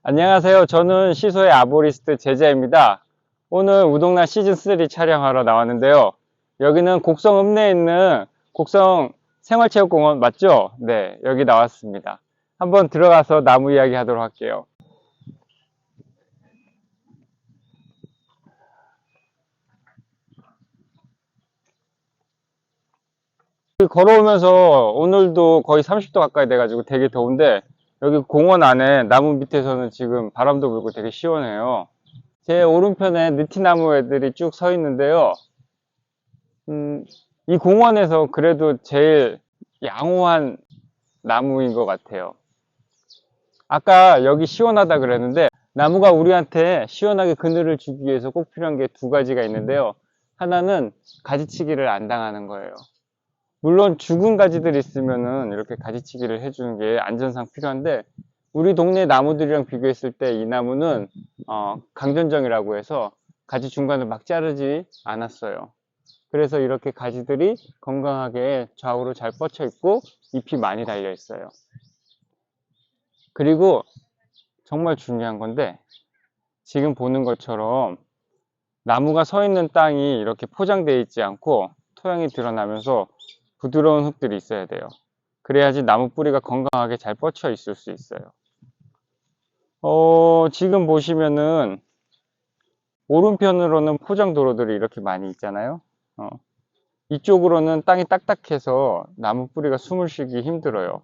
안녕하세요. 저는 시소의 아보리스트 제자입니다. 오늘 우동란 시즌3 촬영하러 나왔는데요. 여기는 곡성 읍내에 있는 곡성 생활체육공원 맞죠? 네, 여기 나왔습니다. 한번 들어가서 나무 이야기 하도록 할게요. 걸어오면서 오늘도 거의 30도 가까이 돼가지고 되게 더운데 여기 공원 안에 나무 밑에서는 지금 바람도 불고 되게 시원해요. 제 오른편에 느티나무 애들이 쭉 서 있는데요. 이 공원에서 그래도 제일 양호한 나무인 것 같아요. 아까 여기 시원하다 그랬는데 나무가 우리한테 시원하게 그늘을 주기 위해서 꼭 필요한 게 두 가지가 있는데요. 하나는 가지치기를 안 당하는 거예요. 물론 죽은 가지들이 있으면은 이렇게 가지치기를 해주는 게 안전상 필요한데 우리 동네 나무들이랑 비교했을 때 이 나무는 강전정이라고 해서 가지 중간을 막 자르지 않았어요. 그래서 이렇게 가지들이 건강하게 좌우로 잘 뻗쳐 있고 잎이 많이 달려 있어요. 그리고 정말 중요한 건데 지금 보는 것처럼 나무가 서 있는 땅이 이렇게 포장되어 있지 않고 토양이 드러나면서 부드러운 흙들이 있어야 돼요. 그래야지 나무 뿌리가 건강하게 잘 뻗쳐 있을 수 있어요. 지금 보시면은 오른편으로는 포장 도로들이 이렇게 많이 있잖아요. 이쪽으로는 땅이 딱딱해서 나무 뿌리가 숨을 쉬기 힘들어요.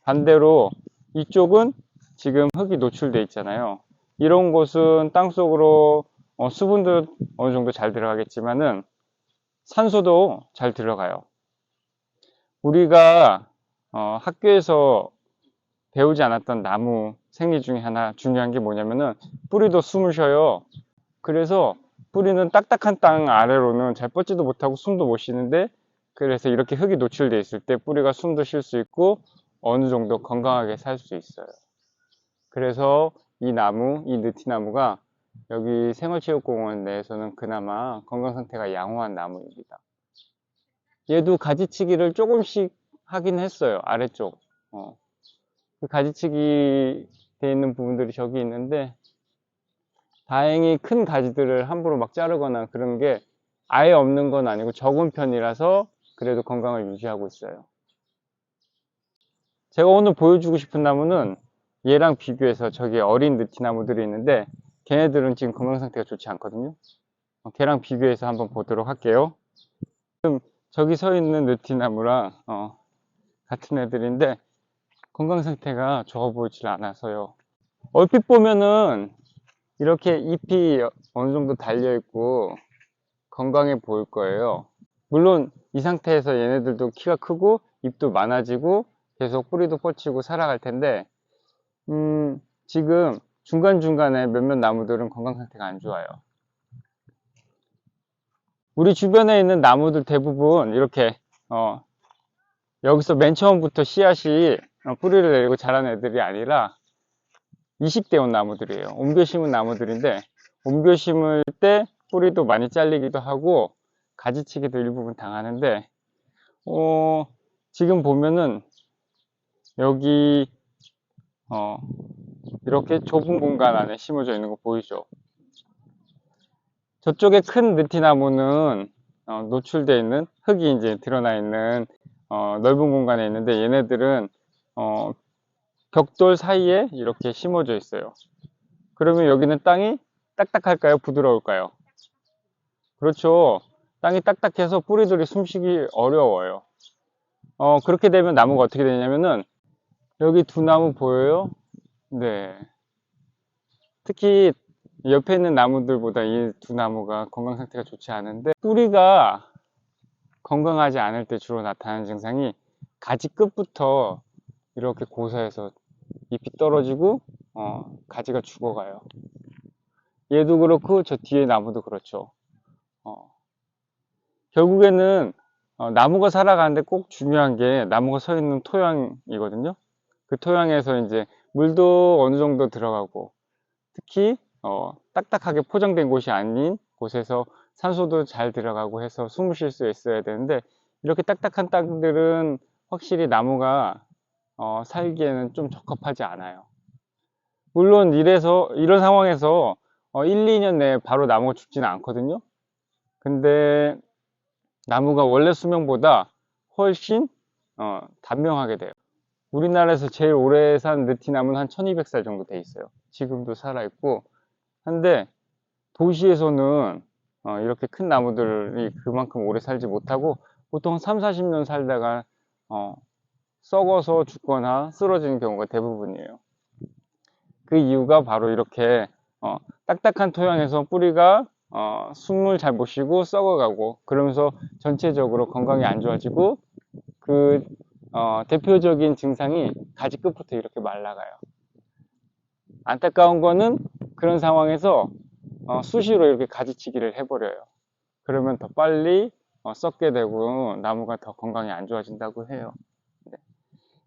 반대로 이쪽은 지금 흙이 노출되어 있잖아요. 이런 곳은 땅속으로 수분도 어느 정도 잘 들어가겠지만은 산소도 잘 들어가요. 우리가 학교에서 배우지 않았던 나무 생리 중에 하나 중요한 게 뭐냐면은 뿌리도 숨을 쉬어요. 그래서 뿌리는 딱딱한 땅 아래로는 잘 뻗지도 못하고 숨도 못 쉬는데 그래서 이렇게 흙이 노출되어 있을 때 뿌리가 숨도 쉴 수 있고 어느 정도 건강하게 살 수 있어요. 그래서 이 나무, 이 느티나무가 여기 생활체육공원 내에서는 그나마 건강 상태가 양호한 나무입니다. 얘도 가지치기를 조금씩 하긴 했어요. 아래쪽. 그 가지치기 돼 있는 부분들이 저기 있는데 다행히 큰 가지들을 함부로 막 자르거나 그런 게 아예 없는 건 아니고 적은 편이라서 그래도 건강을 유지하고 있어요. 제가 오늘 보여주고 싶은 나무는 얘랑 비교해서 저기 어린 느티나무들이 있는데 걔네들은 지금 건강 상태가 좋지 않거든요. 걔랑 비교해서 한번 보도록 할게요. 지금 저기 서 있는 느티나무랑 같은 애들인데 건강 상태가 좋아 보이질 않아서요. 얼핏 보면은 이렇게 잎이 어느 정도 달려 있고 건강해 보일 거예요. 물론 이 상태에서 얘네들도 키가 크고 잎도 많아지고 계속 뿌리도 뻗치고 살아갈 텐데 지금 중간중간에 몇몇 나무들은 건강 상태가 안 좋아요. 우리 주변에 있는 나무들 대부분 이렇게 여기서 맨 처음부터 씨앗이 뿌리를 내리고 자란 애들이 아니라 이식되어 온 나무들이에요. 옮겨 심은 나무들인데 옮겨 심을 때 뿌리도 많이 잘리기도 하고 가지치기도 일부분 당하는데 지금 보면은 여기 이렇게 좁은 공간 안에 심어져 있는 거 보이죠? 저쪽에 큰 느티나무는 노출되어 있는 흙이 이제 드러나 있는 넓은 공간에 있는데 얘네들은 벽돌 사이에 이렇게 심어져 있어요. 그러면 여기는 땅이 딱딱할까요? 부드러울까요? 그렇죠. 땅이 딱딱해서 뿌리들이 숨쉬기 어려워요. 그렇게 되면 나무가 어떻게 되냐면은 여기 두 나무 보여요? 네. 특히 옆에 있는 나무들보다 이 두 나무가 건강 상태가 좋지 않은데 뿌리가 건강하지 않을 때 주로 나타나는 증상이 가지 끝부터 이렇게 고사해서 잎이 떨어지고 가지가 죽어가요. 얘도 그렇고 저 뒤에 나무도 그렇죠. 결국에는 나무가 살아가는데 꼭 중요한 게 나무가 서 있는 토양이거든요. 그 토양에서 이제 물도 어느 정도 들어가고 특히 딱딱하게 포장된 곳이 아닌 곳에서 산소도 잘 들어가고 해서 숨을 쉴 수 있어야 되는데 이렇게 딱딱한 땅들은 확실히 나무가 살기에는 좀 적합하지 않아요. 물론 이런 상황에서 1, 2년 내에 바로 나무가 죽지는 않거든요. 근데 나무가 원래 수명보다 훨씬 단명하게 돼요. 우리나라에서 제일 오래 산 느티나무는 한 1200살 정도 돼 있어요. 지금도 살아있고. 한데 도시에서는 이렇게 큰 나무들이 그만큼 오래 살지 못하고 보통 3, 40년 살다가 썩어서 죽거나 쓰러지는 경우가 대부분이에요. 그 이유가 바로 이렇게 딱딱한 토양에서 뿌리가 숨을 잘 못 쉬고 썩어가고, 그러면서 전체적으로 건강이 안 좋아지고, 그 대표적인 증상이 가지 끝부터 이렇게 말라가요. 안타까운 거는 그런 상황에서 수시로 이렇게 가지치기를 해버려요. 그러면 더 빨리 썩게 되고 나무가 더 건강이 안 좋아진다고 해요. 네.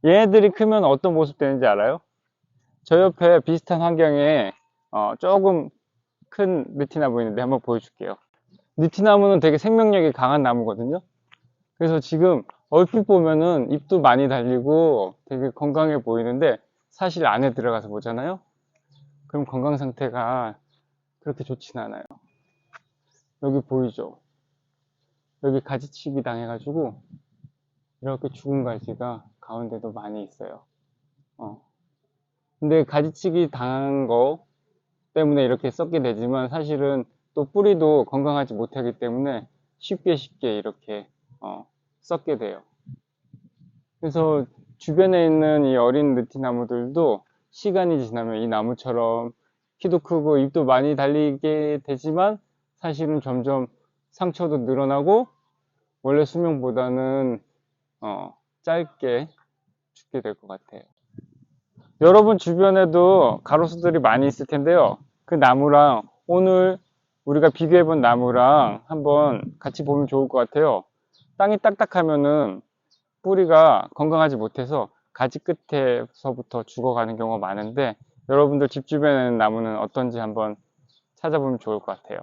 얘네들이 크면 어떤 모습 되는지 알아요? 저 옆에 비슷한 환경에 조금 큰 느티나무 있는데 한번 보여줄게요. 느티나무는 되게 생명력이 강한 나무거든요. 그래서 지금 얼핏 보면은 잎도 많이 달리고 되게 건강해 보이는데, 사실 안에 들어가서 보잖아요. 그럼 건강 상태가 그렇게 좋진 않아요. 여기 보이죠? 여기 가지치기 당해가지고 이렇게 죽은 가지가 가운데도 많이 있어요. 근데 가지치기 당한 거 때문에 이렇게 썩게 되지만, 사실은 또 뿌리도 건강하지 못하기 때문에 쉽게 이렇게 썩게 돼요. 그래서 주변에 있는 이 어린 느티나무들도 시간이 지나면 이 나무처럼 키도 크고 잎도 많이 달리게 되지만, 사실은 점점 상처도 늘어나고 원래 수명보다는 짧게 죽게 될 것 같아요. 여러분 주변에도 가로수들이 많이 있을 텐데요. 그 나무랑 오늘 우리가 비교해 본 나무랑 한번 같이 보면 좋을 것 같아요. 땅이 딱딱하면은 뿌리가 건강하지 못해서 가지 끝에서부터 죽어가는 경우가 많은데, 여러분들 집 주변에 있는 나무는 어떤지 한번 찾아보면 좋을 것 같아요.